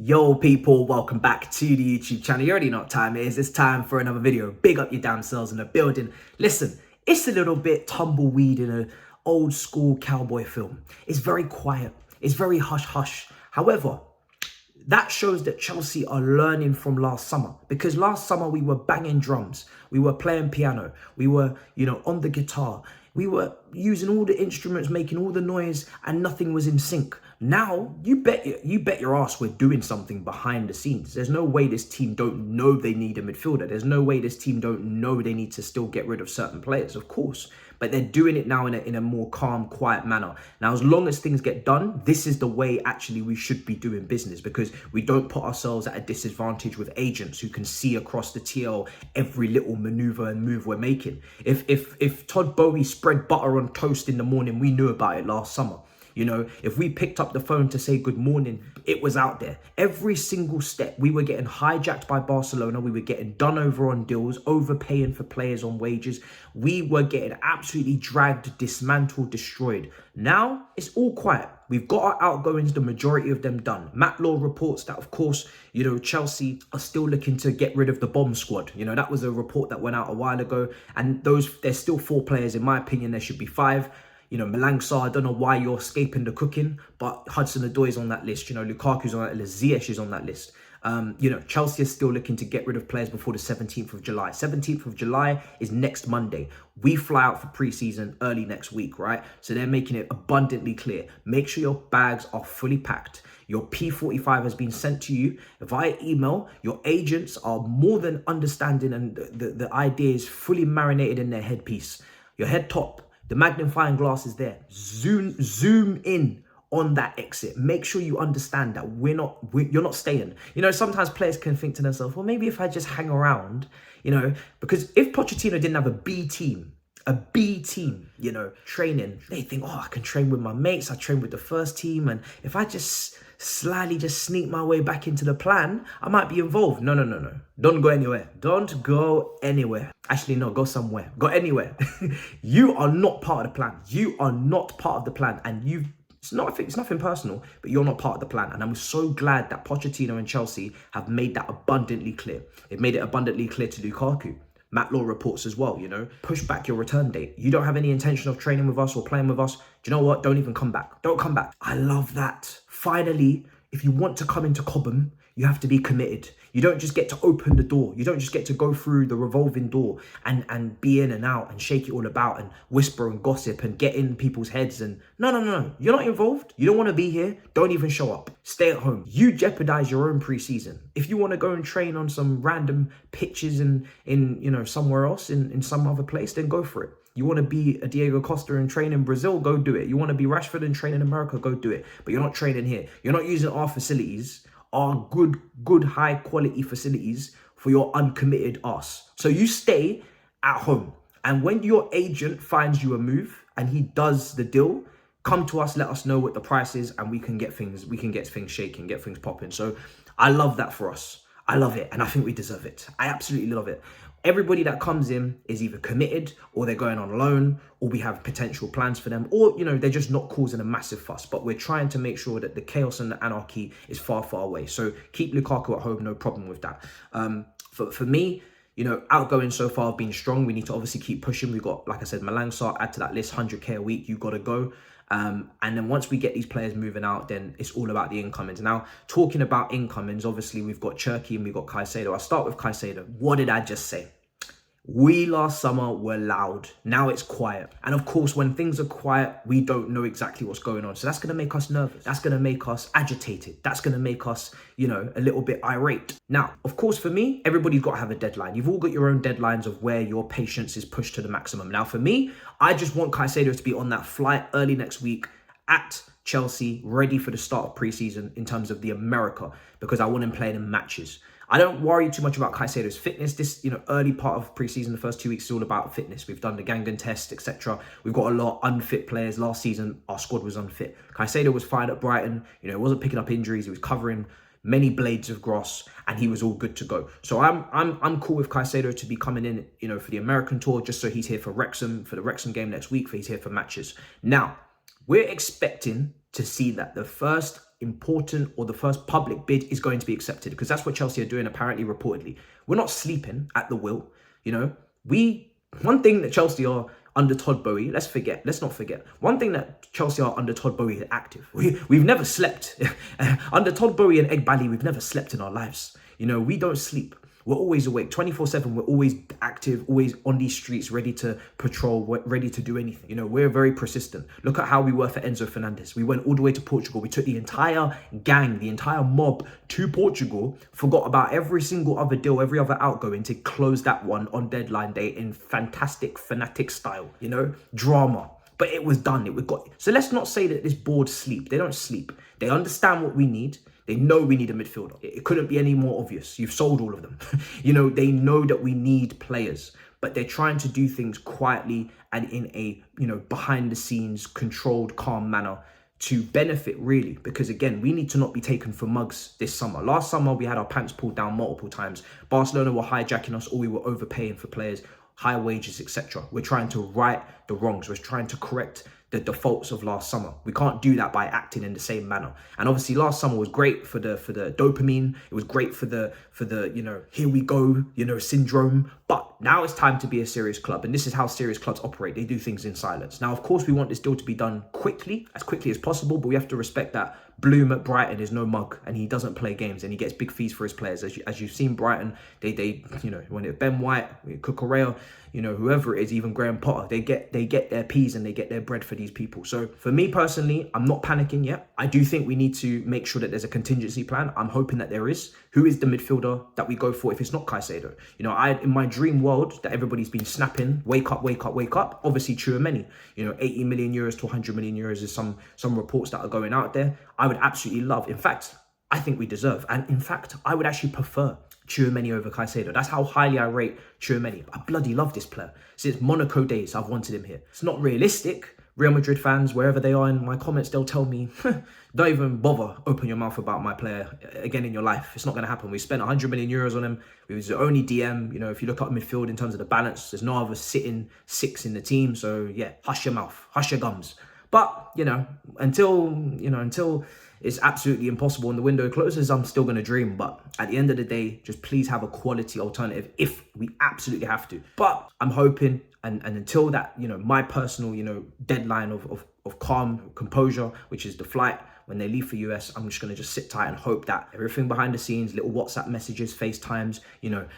Yo people, welcome back to the YouTube channel. You already know what time it is. It's time for another video. Big up your damn selves in the building. Listen, it's a little bit tumbleweed in an old school cowboy film. It's very quiet. It's very hush-hush. However, that shows that Chelsea are learning from last summer, because last summer we were banging drums, we were playing piano, we were, on the guitar, we were using all the instruments, making all the noise, and nothing was in sync. Now, you bet your ass we're doing something behind the scenes. There's no way this team don't know they need a midfielder. There's no way this team don't know they need to still get rid of certain players, of course. But they're doing it now in a more calm, quiet manner. Now, as long as things get done, this is the way actually we should be doing business, because we don't put ourselves at a disadvantage with agents who can see across the TL every little maneuver and move we're making. If Todd Bowie spread butter on toast in the morning, we knew about it last summer. If we picked up the phone to say good morning, it was out there. Every single step, we were getting hijacked by Barcelona. We were getting done over on deals, overpaying for players on wages. We were getting absolutely dragged, dismantled, destroyed. Now, it's all quiet. We've got our outgoings, the majority of them done. Matt Law reports that, of course, Chelsea are still looking to get rid of the bomb squad. That was a report that went out a while ago. And there's still 4 players. In my opinion, there should be 5. Malang Sarr, I don't know why you're escaping the cooking, but Hudson-Odoi is on that list. Lukaku's on that list. Ziyech is on that list. Chelsea is still looking to get rid of players before the 17th of July. 17th of July is next Monday. We fly out for pre-season early next week, right? So they're making it abundantly clear. Make sure your bags are fully packed. Your P45 has been sent to you via email. Your agents are more than understanding, and the idea is fully marinated in their headpiece. Your head top. The magnifying glass is there. Zoom in on that exit. Make sure you understand that you're not staying. Sometimes players can think to themselves, well, maybe if I just hang around, because if Pochettino didn't have a B team, training, they think, oh, I can train with my mates. I train with the first team. And if I just slyly sneak my way back into the plan, I might be involved. No. Don't go anywhere. Don't go anywhere. Actually, no, go somewhere. Go anywhere. You are not part of the plan. You are not part of the plan. And it's nothing personal, but you're not part of the plan. And I'm so glad that Pochettino and Chelsea have made that abundantly clear. They've made it abundantly clear to Lukaku. Matt Law reports as well, push back your return date. You don't have any intention of training with us or playing with us. Do you know what? Don't even come back. Don't come back. I love that. Finally, if you want to come into Cobham, you have to be committed. You don't just get to open the door. You don't just get to go through the revolving door and be in and out and shake it all about and whisper and gossip and get in people's heads. And no. You're not involved. You don't want to be here. Don't even show up. Stay at home. You jeopardize your own preseason. If you want to go and train on some random pitches in somewhere else, in some other place, then go for it. You want to be a Diego Costa and train in Brazil, go do it. You want to be Rashford and train in America, go do it. But you're not training here. You're not using our facilities, our good high quality facilities, for your uncommitted ass. So you stay at home. And when your agent finds you a move and he does the deal, come to us, let us know what the price is, and we can get things shaking, get things popping. So I love that for us. I love it, and I think we deserve it. I absolutely love it. Everybody that comes in is either committed, or they're going on loan, or we have potential plans for them, or, they're just not causing a massive fuss. But we're trying to make sure that the chaos and the anarchy is far, far away. So keep Lukaku at home, no problem with that. For me, outgoing so far have been strong. We need to obviously keep pushing. We've got, like I said, Malang Sarr, add to that list, 100k a week, you got to go. And then once we get these players moving out, then it's all about the incomings. Now, talking about incomings, obviously we've got Cherki and we've got Caicedo. I'll start with Caicedo. What did I just say? We last summer were loud. Now it's quiet. And of course, when things are quiet, we don't know exactly what's going on. So that's going to make us nervous. That's going to make us agitated. That's going to make us, a little bit irate. Now, of course, for me, everybody's got to have a deadline. You've all got your own deadlines of where your patience is pushed to the maximum. Now, for me, I just want Caicedo to be on that flight early next week at Chelsea, ready for the start of pre-season in terms of the America, because I want him playing in matches. I don't worry too much about Caicedo's fitness. This, early part of pre-season, the first 2 weeks is all about fitness. We've done the Gangan test, etc. We've got a lot of unfit players. Last season, our squad was unfit. Caicedo was fine at Brighton. He wasn't picking up injuries. He was covering many blades of grass, and he was all good to go. So I'm cool with Caicedo to be coming in, for the American tour, just so he's here for Wrexham, for the Wrexham game next week, for he's here for matches. Now, We're expecting to see that the first important or the first public bid is going to be accepted, because that's what Chelsea are doing, apparently, reportedly. We're not sleeping at the wheel. One thing that Chelsea are under Todd Boehly, let's not forget. One thing that Chelsea are under Todd Boehly is active. We've never slept. Under Todd Boehly and Egbali, we've never slept in our lives. We don't sleep. We're always awake, 24/7. We're always active, always on these streets, ready to patrol, ready to do anything. We're very persistent. Look at how we were for Enzo Fernandez. We went all the way to Portugal. We took the entire gang, the entire mob to Portugal, forgot about every single other deal, every other outgoing to close that one on deadline day in fantastic, fanatic style, drama. But it was done. So let's not say that this board sleep. They don't sleep. They understand what we need. They know we need a midfielder. It couldn't be any more obvious. You've sold all of them. They know that we need players, but they're trying to do things quietly and in a, behind the scenes, controlled, calm manner to benefit, really. Because again, we need to not be taken for mugs this summer. Last summer, we had our pants pulled down multiple times. Barcelona were hijacking us, or we were overpaying for players, high wages, etc. We're trying to right the wrongs. We're trying to correct the defaults of last summer. We can't do that by acting in the same manner. And obviously last summer was great for the dopamine. It was great for the here we go, syndrome. But now it's time to be a serious club. And this is how serious clubs operate. They do things in silence. Now, of course, we want this deal to be done quickly as possible, but we have to respect that Bloom at Brighton is no mug, and he doesn't play games, and he gets big fees for his players. As you've seen, Brighton, they when it's Ben White, Cucurella, whoever it is, even Graham Potter, they get their peas and they get their bread for these people. So for me personally, I'm not panicking yet. I do think we need to make sure that there's a contingency plan. I'm hoping that there is. Who is the midfielder that we go for if it's not Caicedo? In my dream world that everybody's been snapping, wake up, wake up, wake up. Obviously, Tchouaméni, 80 million euros to 100 million euros is some reports that are going out there. I would absolutely love. In fact, I think we deserve. And in fact, I would actually prefer Tchouaméni over Caicedo. That's how highly I rate Tchouaméni. I bloody love this player. Since Monaco days, I've wanted him here. It's not realistic. Real Madrid fans, wherever they are in my comments, they'll tell me, don't even bother open your mouth about my player again in your life. It's not going to happen. We spent 100 million euros on him. He was the only DM. If you look at midfield in terms of the balance, there's no other sitting six in the team. So yeah, hush your mouth, hush your gums. But, until it's absolutely impossible and the window closes, I'm still going to dream. But at the end of the day, just please have a quality alternative if we absolutely have to. But I'm hoping, and until that, my personal, deadline of calm, composure, which is the flight, when they leave for US, I'm just going to just sit tight and hope that everything behind the scenes, little WhatsApp messages, FaceTimes,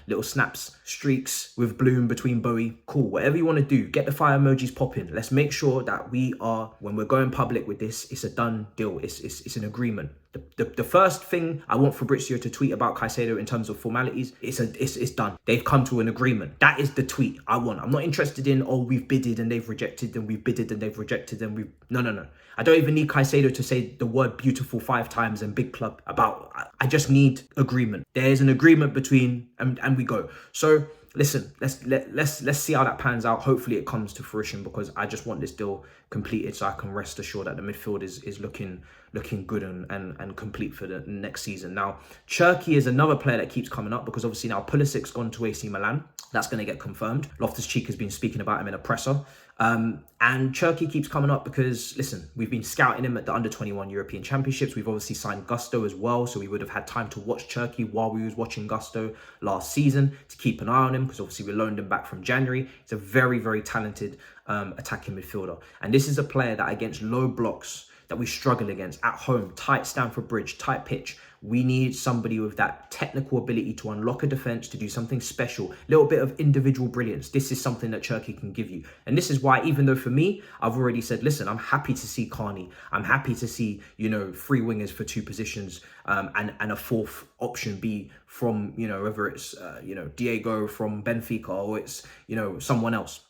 little snaps, streaks with Bloom between Bowie, cool, whatever you want to do, get the fire emojis popping. Let's make sure that when we're going public with this, it's a done deal. It's an agreement. The first thing I want Fabrizio to tweet about Caicedo in terms of formalities, it's done. They've come to an agreement. That is the tweet I want. I'm not interested in, we've bidded and they've rejected, and we've bidded and they've rejected, and we've... No. I don't even need Caicedo to say the word beautiful 5 times and big club about... I just need agreement. There's an agreement between, and we go. So listen, let's see how that pans out. Hopefully it comes to fruition, because I just want this deal completed so I can rest assured that the midfield is looking good and complete for the next season. Now, Cherki is another player that keeps coming up, because obviously now Pulisic's gone to AC Milan. That's going to get confirmed. Loftus-Cheek has been speaking about him in a presser. And Cherki keeps coming up because, listen, we've been scouting him at the Under-21 European Championships. We've obviously signed Gusto as well, so we would have had time to watch Cherki while we was watching Gusto last season to keep an eye on him, because obviously we loaned him back from January. He's a very, very talented attacking midfielder. And this is a player that against low blocks that we struggle against at home, tight Stamford Bridge, tight pitch, we need somebody with that technical ability to unlock a defense, to do something special, a little bit of individual brilliance. This is something that Cherki can give you. And this is why, even though for me, I've already said, listen, I'm happy to see Carney. I'm happy to see, 3 wingers for 2 positions, and a 4th option be from, whether it's, Diego from Benfica, or it's, someone else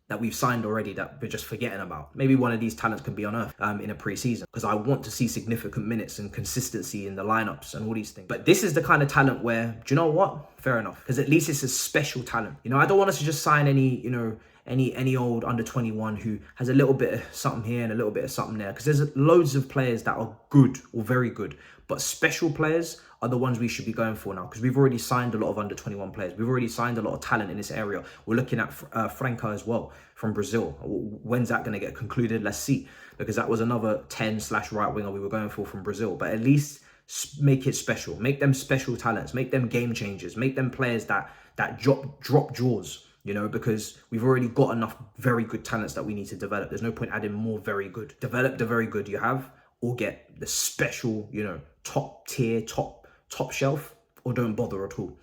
that we've signed already that we're just forgetting about. Maybe one of these talents can be on Earth in a pre-season, because I want to see significant minutes and consistency in the lineups and all these things. But this is the kind of talent where, do you know what? Fair enough, because at least it's a special talent. I don't want us to just sign any any old under 21 who has a little bit of something here and a little bit of something there, because there's loads of players that are good or very good, but special players are the ones we should be going for now, because we've already signed a lot of under 21 players. We've already signed a lot of talent in this area. We're looking at Franca as well from Brazil. When's that going to get concluded? Let's see, because that was another 10/right winger we were going for from Brazil. But at least make it special, make them special talents, make them game changers, make them players that drop jaws, you know, because we've already got enough very good talents that we need to develop. There's no point adding more very good. Develop the very good you have, or get the special, you know, top tier, top shelf, or don't bother at all.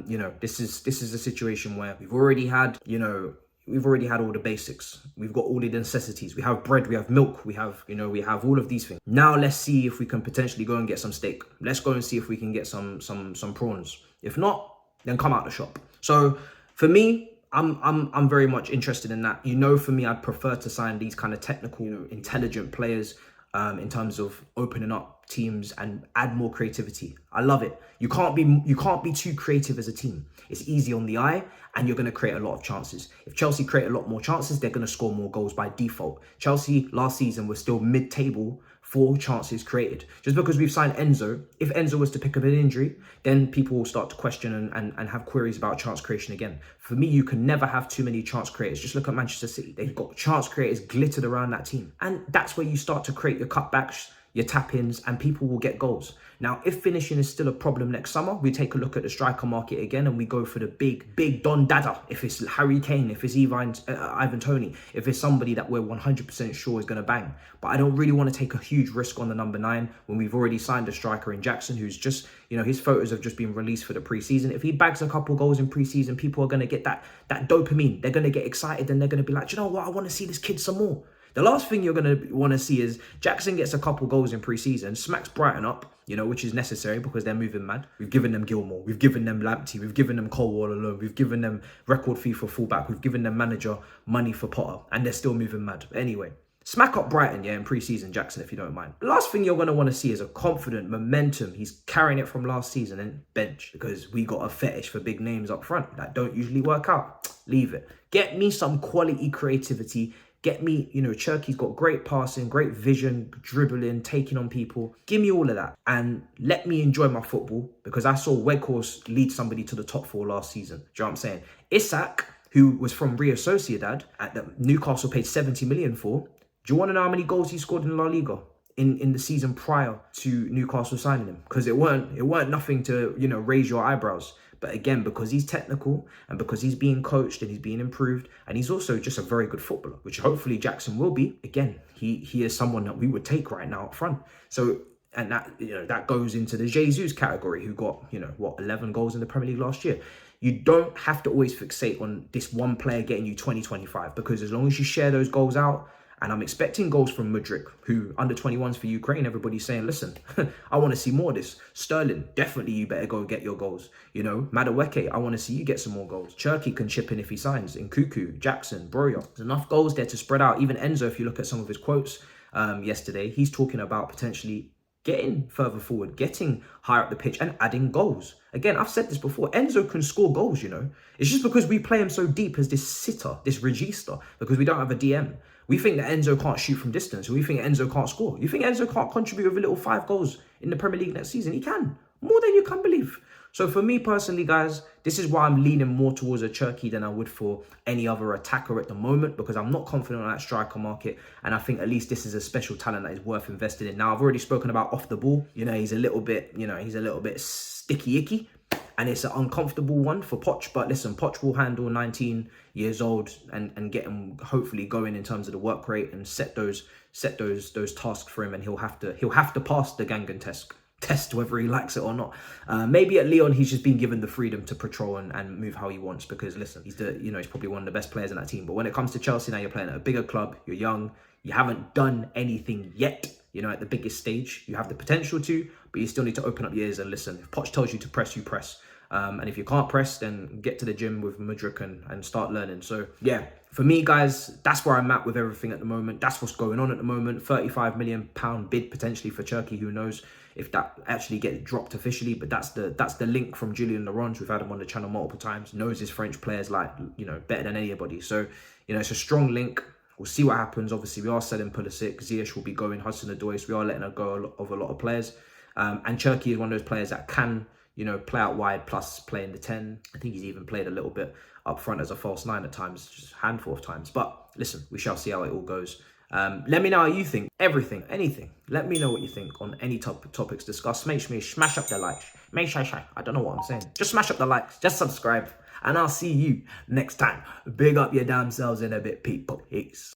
You know, this is a situation where we've already had, you know, we've already had all the basics. We've got all the necessities. We have bread, we have milk, we have, you know, we have all of these things. Now let's see if we can potentially go and get some steak. Let's go and see if we can get some prawns. If not, then come out the shop. So for me, I'm very much interested in that. You know, for me, I'd prefer to sign these kind of technical, you know, intelligent players in terms of opening up teams and add more creativity. I love it. You can't be too creative as a team. It's easy on the eye, and you're going to create a lot of chances. If Chelsea create a lot more chances, they're going to score more goals by default. Chelsea last season was still mid-table for chances created. Just because we've signed Enzo, if Enzo was to pick up an injury, then people will start to question and have queries about chance creation again. For me, you can never have too many chance creators. Just look at Manchester City. They've got chance creators glittered around that team. And that's where you start to create your cutbacks, your tap-ins, and people will get goals. Now, if finishing is still a problem next summer, we take a look at the striker market again and we go for the big Don Dada. If it's Harry Kane, if it's Ivan Toney, if it's somebody that we're 100% sure is going to bang. But I don't really want to take a huge risk on the number 9 when we've already signed a striker in Jackson, who's just, you know, his photos have just been released for the preseason. If he bags a couple goals in preseason, people are going to get that dopamine. They're going to get excited and they're going to be like, you know what, I want to see this kid some more. The last thing you're going to want to see is Jackson gets a couple goals in pre-season, smacks Brighton up, you know, which is necessary because they're moving mad. We've given them Gilmore, we've given them Lamptey, we've given them Colwell alone, we've given them record fee for fullback, we've given them manager money for Potter, and they're still moving mad. But anyway, smack up Brighton, yeah, in pre-season, Jackson, if you don't mind. The last thing you're going to want to see is a confident momentum. He's carrying it from last season and bench, because we got a fetish for big names up front that don't usually work out. Leave it. Get me some quality creativity. Get me, you know, Cherki's got great passing, great vision, dribbling, taking on people. Give me all of that and let me enjoy my football, because I saw Weghorst lead somebody to the top 4 last season. Do you know what I'm saying? Isak, who was from Real Sociedad, at the Newcastle paid 70 million for. Do you want to know how many goals he scored in La Liga in the season prior to Newcastle signing him? Because it weren't nothing to, you know, raise your eyebrows. But again, because he's technical and because he's being coached and he's being improved, and he's also just a very good footballer, which hopefully Jackson will be. Again, he is someone that we would take right now up front. So, and that, you know, that goes into the Jesus category, who got, you know, what, 11 goals in the Premier League last year. You don't have to always fixate on this one player getting you 20, 25, because as long as you share those goals out, and I'm expecting goals from Mudryk, who under 21s for Ukraine, everybody's saying, listen, I want to see more of this. Sterling, definitely you better go get your goals. You know, Madueke, I want to see you get some more goals. Cherki can chip in if he signs. In Nkunku, Jackson, Broja. There's enough goals there to spread out. Even Enzo, if you look at some of his quotes yesterday, he's talking about potentially getting further forward, getting higher up the pitch and adding goals. Again, I've said this before, Enzo can score goals, you know. It's just because we play him so deep as this sitter, this regista, because we don't have a DM. We think that Enzo can't shoot from distance. We think Enzo can't score. You think Enzo can't contribute with a little 5 goals in the Premier League next season? He can. More than you can believe. So for me personally, guys, this is why I'm leaning more towards a Cherki than I would for any other attacker at the moment, because I'm not confident on that striker market. And I think at least this is a special talent that is worth investing in. Now, I've already spoken about off the ball. You know, he's a little bit sticky icky. And it's an uncomfortable one for Poch. But listen, Poch will handle 19 years old and get him hopefully going in terms of the work rate and set those tasks for him. And he'll have to pass the Gangan test whether he likes it or not. Maybe at Lyon, he's just been given the freedom to patrol and move how he wants, because listen, he's probably one of the best players in that team. But when it comes to Chelsea, now you're playing at a bigger club, you're young, you haven't done anything yet. You know, at the biggest stage, you have the potential to, but you still need to open up your ears and listen. If Poch tells you to press, you press. And if you can't press, then get to the gym with Mudryk and start learning. So yeah, for me, guys, that's where I'm at with everything at the moment. That's what's going on at the moment. £35 million bid potentially for Cherki. Who knows if that actually gets dropped officially? But that's the link from Julian Laurent. We've had him on the channel multiple times. Knows his French players like, you know, better than anybody. So, you know, it's a strong link. We'll see what happens. Obviously, we are selling Pulisic. Ziyech will be going. Hudson-Odoi. So we are letting her go of a lot of players. And Cherki is one of those players that can, you know, play out wide plus play in the 10. I think he's even played a little bit up front as a false 9 at times, just a handful of times. But listen, we shall see how it all goes. Let me know how you think. Everything, anything. Let me know what you think on any topics discussed. Make sure you smash up the like. I don't know what I'm saying. Just smash up the likes. Just subscribe. And I'll see you next time. Big up your damn selves in a bit, people. Peace.